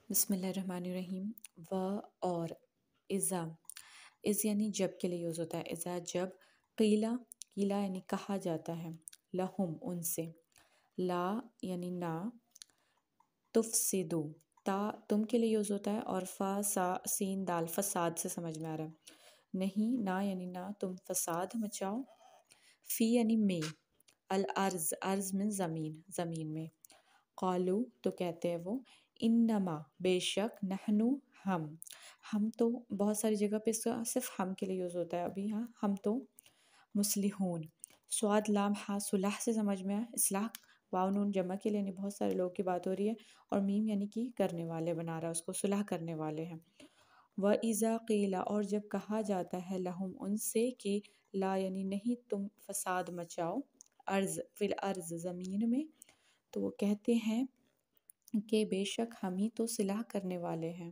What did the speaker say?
بسم اللہ الرحمن الرحیم و اور اذا از یعنی جب کے لیے یوز ہوتا ہے. اذا جب قیلا قیلا یعنی کہا جاتا ہے لہم ان سے. لا یعنی نہ. تفسدو تا تم کے لیے یوز ہوتا ہے اور فا سا سین دال فساد سے سمجھ میں آ رہا ہے. نہیں نہ یعنی نہ تم فساد مچاؤ. فی یعنی میں. الارض ارض میں زمین زمین میں. قالو تو کہتے ہیں وہ انما بے شک نحنو ہم تو بہت ساری جگہ پہ صرف ہم کے لیے یوز ہوتا ہے. ابھی ہاں ہم تو مصلحون. سواد لام ہا صلح سے سمجھ میں آیا. اصلاح واو نون جمع کے لیے یعنی بہت سارے لوگ کی بات ہو رہی ہے اور میم یعنی کہ کرنے والے بنا رہا ہے اس کو صلح کرنے والے ہیں. و اذا قیلا اور جب کہا جاتا ہے لہم ان سے کہ لا یعنی نہیں تم فساد مچاؤ ارض فی الارض زمین میں تو وہ کہتے ہیں کہ بے شک ہم ہی تو صلح کرنے والے ہیں.